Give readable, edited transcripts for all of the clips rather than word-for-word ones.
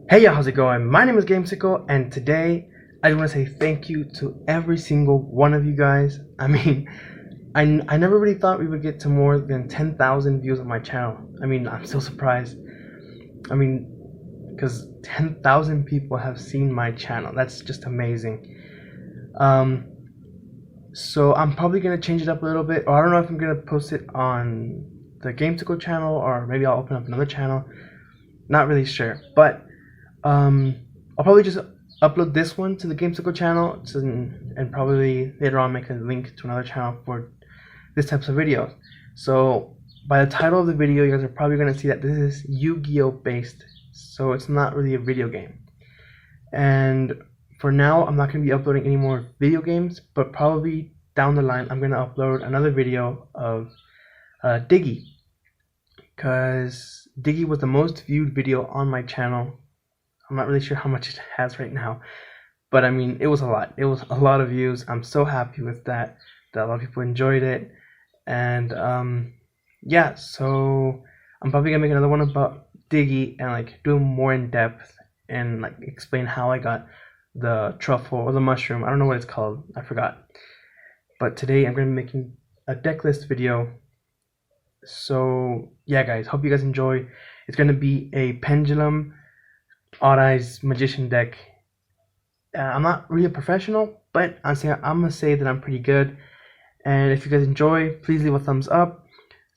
Hey y'all, how's it going? My name is Gamesical, and today I just want to say thank you to every single one of you guys. I never really thought we would get to more than 10,000 views on my channel. I'm so surprised. Because 10,000 people have seen my channel. That's just amazing. Um, so I'm probably gonna change it up a little bit, or I don't know if I'm gonna post it on the Gamesicle channel, or maybe I'll open up another channel. Not really sure, but I'll probably just upload this one to the Gamesicle channel and probably later on make a link to another channel for this types of videos. So by the title of the video, you guys are probably going to see that this is Yu-Gi-Oh based, so it's not really a video game. And for now, I'm not going to be uploading any more video games, but probably down the line, I'm going to upload another video of Diggy, because Diggy was the most viewed video on my channel. I'm not really sure how much it has right now, but it was a lot. It was a lot of views. I'm so happy with that a lot of people enjoyed it. And yeah, so I'm probably gonna make another one about Diggy and do more in depth and explain how I got the truffle or the mushroom. I don't know what it's called. I forgot. But today I'm gonna be making a deck list video. So yeah, guys, hope you guys enjoy. It's gonna be a Pendulum Odd Eyes Magician deck. I'm not really a professional, but I'm gonna say that I'm pretty good. And if you guys enjoy, please leave a thumbs up,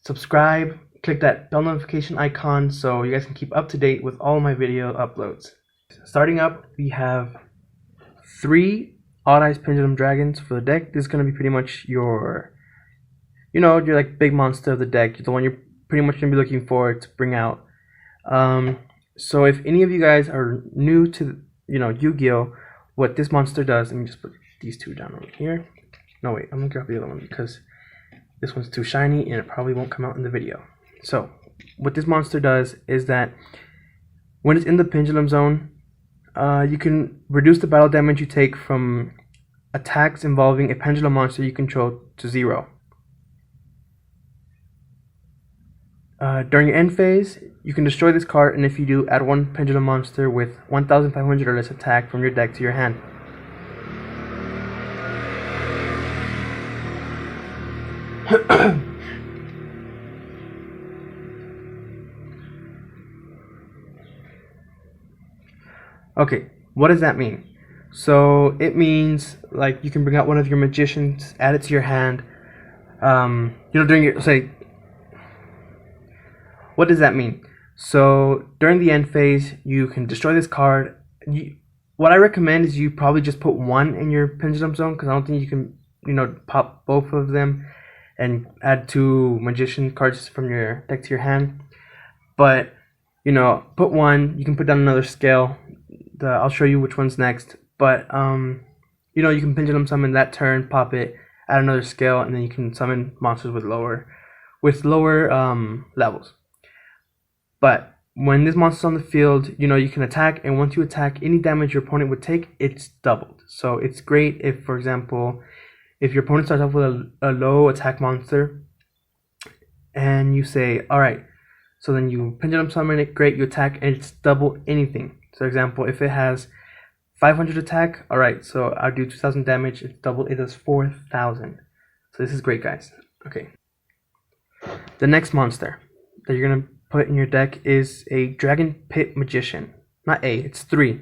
subscribe, click that bell notification icon so you guys can keep up to date with all my video uploads. Starting up, we have 3 Odd Eyes Pendulum Dragons for the deck. This is gonna be pretty much your big monster of the deck, the one you're pretty much gonna be looking for to bring out. So if any of you guys are new to Yu-Gi-Oh, what this monster does, let me just put these 2 down over here. No wait, I'm gonna grab the other one because this one's too shiny and it probably won't come out in the video. So what this monster does is that when it's in the pendulum zone, you can reduce the battle damage you take from attacks involving a pendulum monster you control to 0. During your end phase, you can destroy this card, and if you do, add 1 pendulum monster with 1,500 or less attack from your deck to your hand. Okay, what does that mean? So it means you can bring out one of your magicians, add it to your hand. During your what does that mean? So during the end phase, you can destroy this card. What I recommend is you probably just put 1 in your pendulum zone, because I don't think you can pop both of them and add 2 magician cards from your deck to your hand. But put 1. You can put down another scale. I'll show you which one's next. But you can pendulum summon that turn, pop it, add another scale, and then you can summon monsters with lower levels. But when this monster's on the field, you can attack, and once you attack, any damage your opponent would take, it's doubled. So it's great if, for example, if your opponent starts off with a low attack monster, and you say, alright, so then you pendulum summon it, great, you attack, and it's double anything. So for example, if it has 500 attack, alright, so I'll do 2,000 damage, it's double, it does 4,000. So this is great, guys. Okay. The next monster that you're going to put in your deck is a Dragon Pit Magician. Not A, it's 3.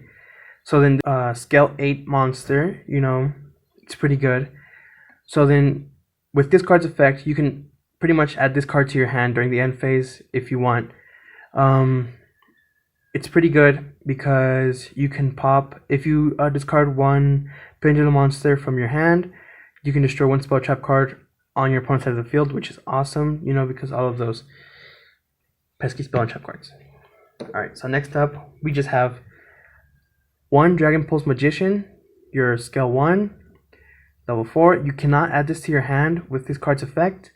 So then scale 8 monster, it's pretty good. So then with this card's effect, you can pretty much add this card to your hand during the end phase if you want. It's pretty good because you can pop, if you discard 1 pendulum monster from your hand, you can destroy 1 spell trap card on your opponent's side of the field, which is awesome, because all of those pesky spell and trap cards. Alright, so next up, we just have 1 Dragon Pulse Magician, your scale 1, level 4. You cannot add this to your hand with this card's effect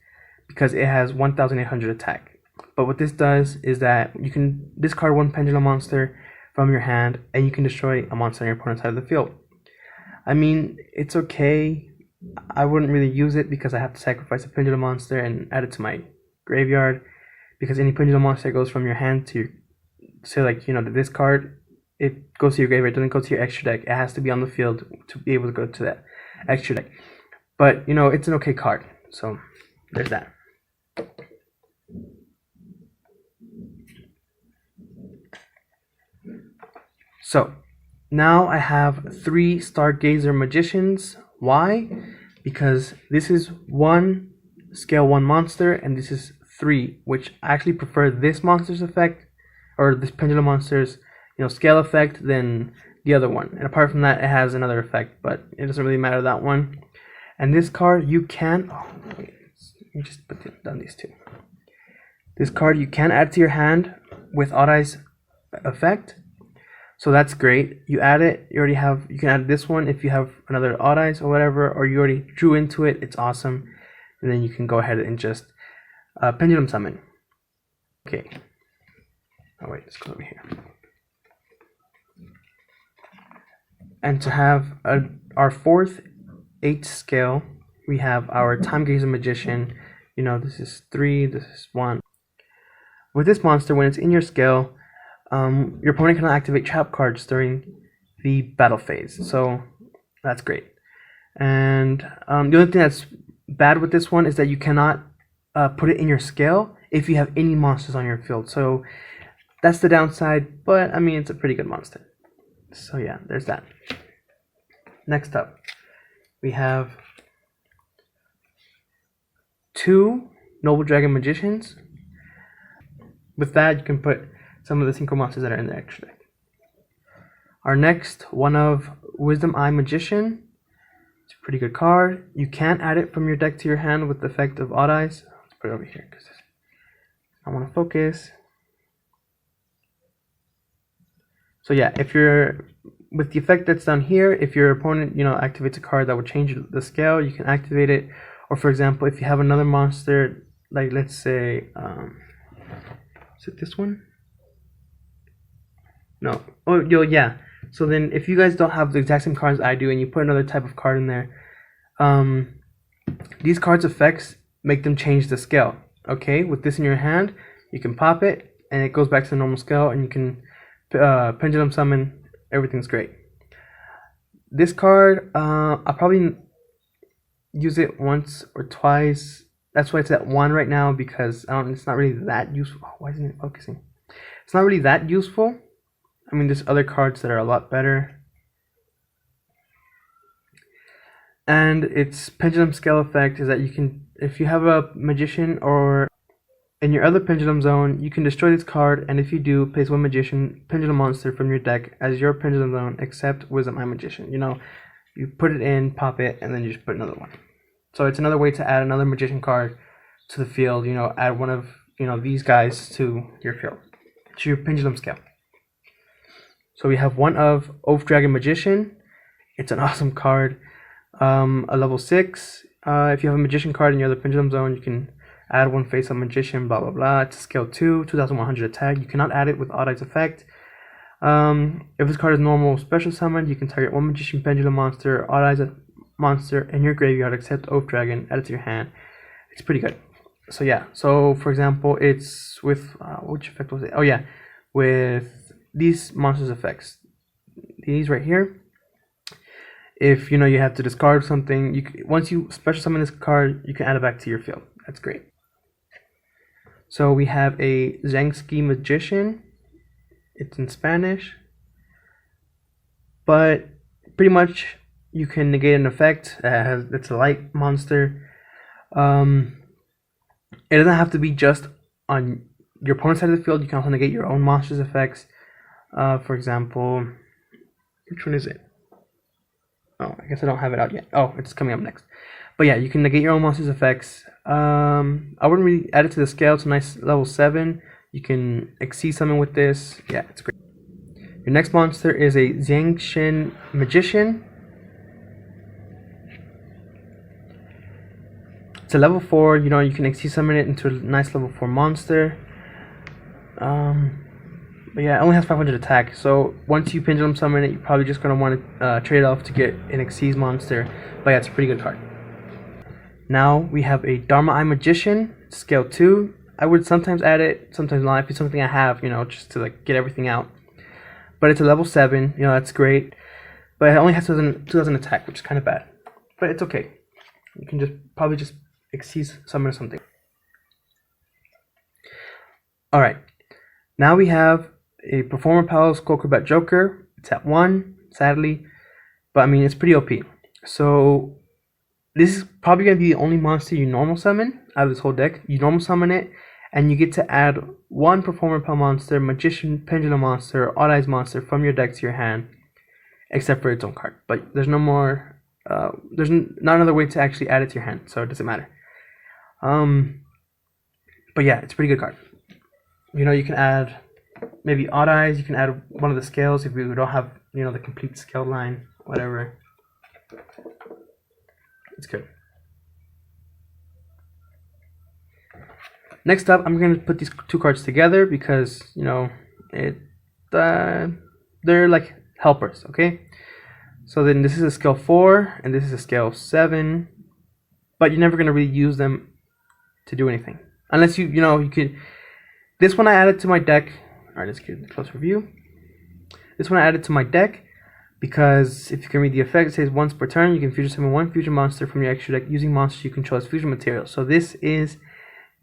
because it has 1,800 attack. But what this does is that you can discard 1 pendulum monster from your hand, and you can destroy a monster on your opponent's side of the field. It's okay. I wouldn't really use it because I have to sacrifice a pendulum monster and add it to my graveyard, because any pendulum monster goes from your hand to, say, to this card, it goes to your graveyard. It doesn't go to your extra deck. It has to be on the field to be able to go to that extra deck. But you know, it's an okay card. So there's that. So now I have 3 Stargazer Magicians. Why? Because this is 1 scale 1 monster and this is 3, which I actually prefer this monster's effect, or this Pendulum monster's, you know, scale effect than the other one. And apart from that, it has another effect, but it doesn't really matter, that one. And this card you can, oh wait, let me just put down these 2. This card you can add to your hand with Odd Eyes effect. So that's great. You add it, you already have, you can add this one if you have another Odd Eyes or whatever, or you already drew into it, it's awesome. And then you can go ahead and just Pendulum Summon. Okay. Oh wait, let's go over here. And to have our 4th 8th scale, we have our Time Gazer Magician. You know, this is 3, this is 1. With this monster, when it's in your scale, your opponent cannot activate trap cards during the battle phase, so that's great. And the only thing that's bad with this one is that you cannot put it in your scale if you have any monsters on your field. So that's the downside, but I mean, it's a pretty good monster. So yeah, there's that. Next up, we have 2 Noble Dragon Magicians. With that, you can put some of the synchro monsters that are in the extra deck. Our next, one of Wisdom Eye Magician. It's a pretty good card. You can add it from your deck to your hand with the effect of Odd Eyes. Let's put it over here because I want to focus. So yeah, if you're with the effect that's down here, if your opponent, you know, activates a card that would change the scale, you can activate it. Or for example, if you have another monster, like let's say, is it this one? No. Oh, yeah. So then if you guys don't have the exact same cards I do and you put another type of card in there, these cards' effects make them change the scale. Okay, with this in your hand, you can pop it and it goes back to the normal scale and you can Pendulum Summon. Everything's great. This card, I'll probably use it once or twice. That's why it's at 1 right now, because it's not really that useful. Oh, why isn't it focusing? It's not really that useful. I mean, there's other cards that are a lot better. And its Pendulum Scale effect is that you can, if you have a Magician or in your other Pendulum Zone, you can destroy this card, and if you do, place 1 Magician Pendulum monster from your deck as your Pendulum Zone, except Wisdom Eye Magician. You know, you put it in, pop it, and then you just put another one. So it's another way to add another Magician card to the field. You know, add one of, you know, these guys to your field, to your Pendulum Scale. So we have one of Oath Dragon Magician. It's an awesome card. A level 6. If you have a Magician card in your other Pendulum Zone, you can add 1 face-up Magician, blah blah blah. It's a scale 2, 2100 attack. You cannot add it with Odd Eyes effect. If this card is normal special summon, you can target 1 Magician Pendulum monster, Odd Eyes monster in your graveyard, except Oath Dragon, add it to your hand. It's pretty good. So yeah, so for example, it's with, which effect was it? Oh yeah, with these monsters effects. These right here. If you know you have to discard something, once you special summon this card, you can add it back to your field. That's great. So we have a Gamesical Magician. It's in Spanish, but pretty much you can negate an effect. It's a light monster. It doesn't have to be just on your opponent's side of the field. You can also negate your own monster's effects. For example, which one is it? Oh, I guess I don't have it out yet. Oh, it's coming up next. But yeah, you can negate your own monster's effects. I wouldn't really add it to the scale. It's a nice level 7. You can exceed summon with this. Yeah, it's great. Your next monster is a Xiangshen Magician. It's a level 4. You know, you can exceed summon it into a nice level 4 monster. But yeah, it only has 500 attack. So once you Pendulum Summon it, you're probably just going to want to trade it off to get an Exceed monster. But yeah, it's a pretty good card. Now we have a Dharma Eye Magician, scale 2. I would sometimes add it, sometimes not. If it's something I have, you know, just to like get everything out. but it's a level 7. You know, that's great. But it only has 2000 attack, which is kind of bad. But it's okay. You can just probably just exceed summon or something. Alright. Now we have a Performer Pal Skull Combat Joker. It's at 1, sadly. But I mean, it's pretty OP. So this is probably going to be the only monster you normal summon out of this whole deck. You normal summon it, and you get to add one Performer Pal monster, Magician, Pendulum monster, Odd Eyes monster from your deck to your hand, except for its own card. But there's no more, there's not another way to actually add it to your hand, so it doesn't matter. But yeah, it's a pretty good card. You know, you can add maybe Odd Eyes, you can add one of the scales if you don't have, you know, the complete scale line, whatever. It's good. Next up, I'm going to put these two cards together because, you know, they're like helpers, okay? So then this is a scale 4 and this is a scale 7, but you're never going to really use them to do anything. Unless you know, you could. This one I added to my deck. Alright, let's get a close review. This one I added to my deck because if you can read the effect, it says once per turn you can fusion summon one fusion monster from your extra deck using monsters you control as fusion material. So this is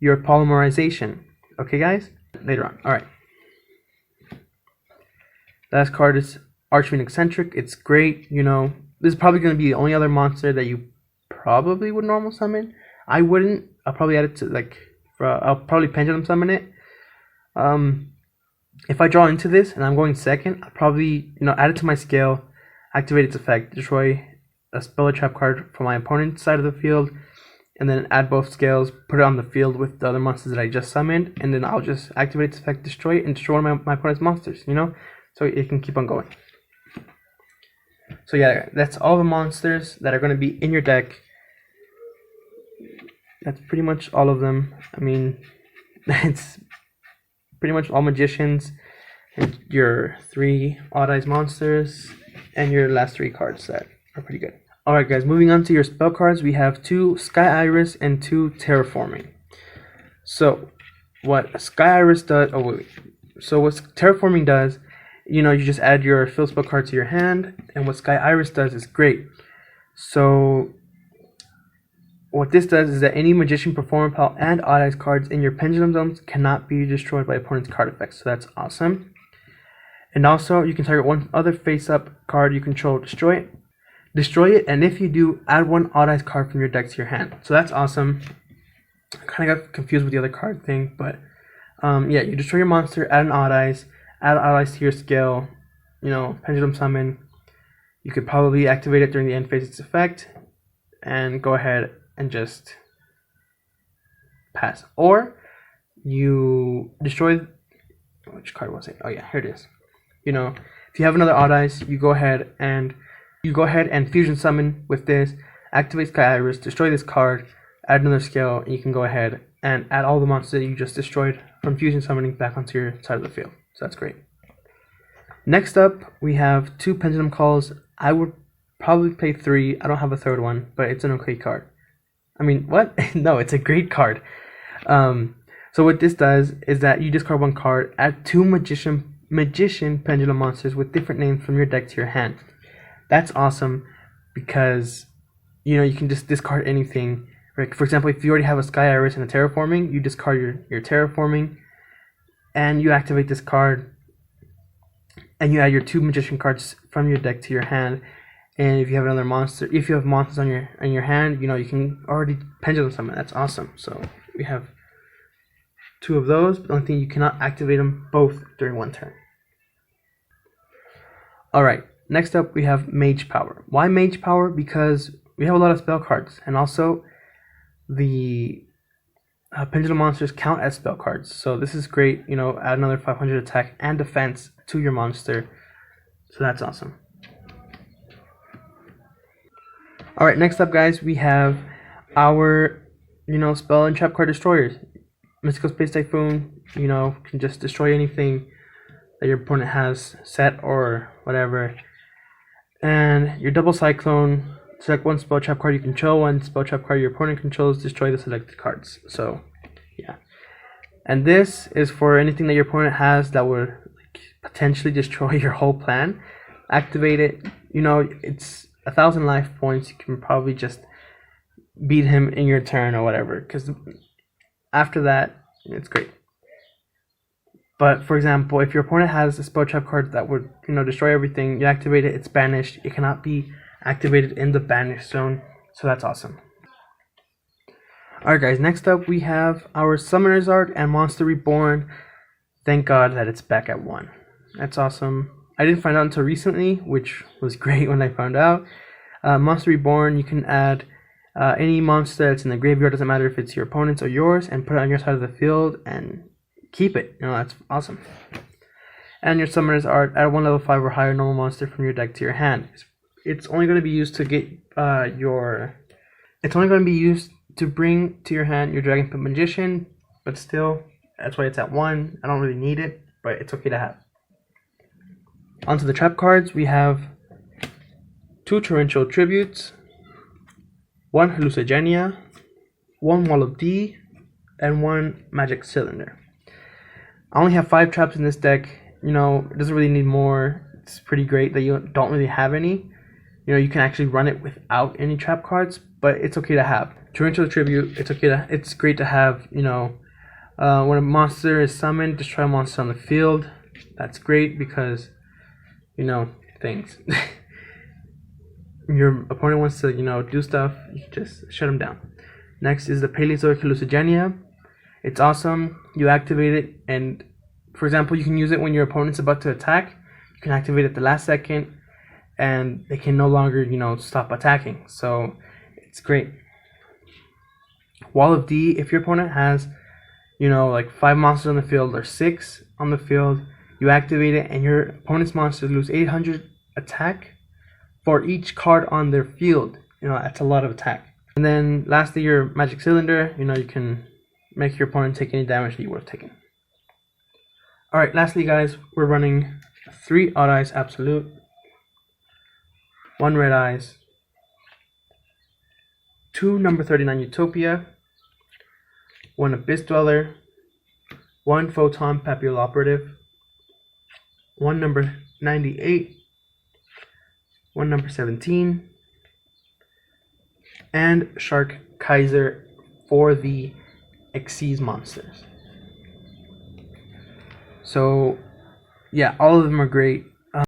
your polymerization. Okay, guys? Later on. Alright. Last card is Archfiend Eccentric. It's great. You know, this is probably going to be the only other monster that you probably would normal summon. I wouldn't. I'll probably add it to, like, I'll probably Pendulum summon it. If I draw into this and I'm going second, I'll probably, you know, add it to my scale, activate its effect, destroy a spell or trap card from my opponent's side of the field, and then add both scales, put it on the field with the other monsters that I just summoned, and then I'll just activate its effect, destroy it, and destroy one of my opponent's monsters, you know? So it can keep on going. So yeah, that's all the monsters that are going to be in your deck. That's pretty much all of them. I mean, it's pretty much all magicians, and your 3 Odd Eyes monsters, and your last 3 cards that are pretty good. Alright guys, moving on to your spell cards, we have 2 Sky Iris and 2 Terraforming. So, what Sky Iris does, so what Terraforming does, you know, you just add your field spell card to your hand, and what Sky Iris does is great. So, what this does is that any Magician, Performer Pal, and Odd Eyes cards in your Pendulum zones cannot be destroyed by opponent's card effects. So that's awesome. And also, you can target one other face-up card you control, destroy it, and if you do, add one Odd Eyes card from your deck to your hand. So that's awesome. I kind of got confused with the other card thing, but yeah, you destroy your monster, add Odd Eyes to your scale, you know, Pendulum summon. You could probably activate it during the end phase of its effect, and go ahead and just pass. Or you destroy, which card was it? Oh yeah, here it is. You know, if you have another Odd Eyes, you go ahead and fusion summon with this, activate Sky Iris, destroy this card, add another scale, and you can go ahead and add all the monsters that you just destroyed from fusion summoning back onto your side of the field. So that's great. Next up, we have 2 Pendulum Calls. I would probably play 3. I don't have a third one, but it's an okay card. I mean, what? No, it's a great card. So what this does is that you discard 1 card, add 2 Magician Pendulum monsters with different names from your deck to your hand. That's awesome because, you know, you can just discard anything. Right? For example, if you already have a Sky Iris and a Terraforming, you discard your Terraforming, and you activate this card, and you add your 2 Magician cards from your deck to your hand. And if you have another monster, if you have monsters on your hand, you know, you can already Pendulum summon. That's awesome. So we have 2 of those, but the only thing, you cannot activate them both during 1 turn. Alright, next up we have Mage Power. Why Mage Power? Because we have a lot of spell cards, and also the Pendulum monsters count as spell cards. So this is great, you know, add another 500 attack and defense to your monster. So that's awesome. Alright, next up guys, we have our, you know, spell and trap card destroyers. Mystical Space Typhoon, you know, can just destroy anything that your opponent has set or whatever. And your Double Cyclone, select 1 spell trap card you control, 1 spell trap card your opponent controls, destroy the selected cards. So, yeah. And this is for anything that your opponent has that would like potentially destroy your whole plan. Activate it. You know, it's 1,000 life points. You can probably just beat him in your turn or whatever, because after that, it's great. But for example, if your opponent has a spell trap card that would, you know, destroy everything, you activate it, it's banished. It cannot be activated in the banished zone, so that's awesome. Alright guys, next up we have our Summoner's Art and Monster Reborn. Thank God that it's back at 1. That's awesome. I didn't find out until recently, which was great when I found out. Monster Reborn, you can add any monster that's in the graveyard, doesn't matter if it's your opponent's or yours, and put it on your side of the field and keep it. You know, that's awesome. And your Summoner's Art, add 1 level 5 or higher normal monster from your deck to your hand. It's only going to be used to get It's only going to be used to bring to your hand your Dragon Pit Magician, but still, that's why it's at 1. I don't really need it, but it's okay to have. Onto the trap cards, we have 2 Torrential Tributes, 1 Hallucigenia, 1 Wall of D, and 1 Magic Cylinder. I only have 5 traps in this deck. You know, it doesn't really need more. It's pretty great that you don't really have any. You know, you can actually run it without any trap cards, but it's okay to have. Torrential Tribute, it's great to have. You know, when a monster is summoned, destroy a monster on the field. That's great because, you know, things. Your opponent wants to, you know, do stuff, you just shut them down. Next is the Paleozoic Hallucigenia. It's awesome. You activate it, and for example, you can use it when your opponent's about to attack. You can activate it at the last second, and they can no longer, you know, stop attacking. So it's great. Wall of D, if your opponent has, you know, like 5 monsters on the field or 6 on the field, you activate it, and your opponent's monsters lose 800 attack for each card on their field. You know, that's a lot of attack. And then lastly, your Magic Cylinder, you know, you can make your opponent take any damage that you would have taken. Alright, lastly guys, we're running 3 Odd Eyes Absolute, 1 Red Eyes, 2 number 39 Utopia, 1 Abyss Dweller, 1 Photon Papule Operative, 1 number 98, 1 number 17, and Shark Kaiser for the Xyz monsters. So yeah, all of them are great.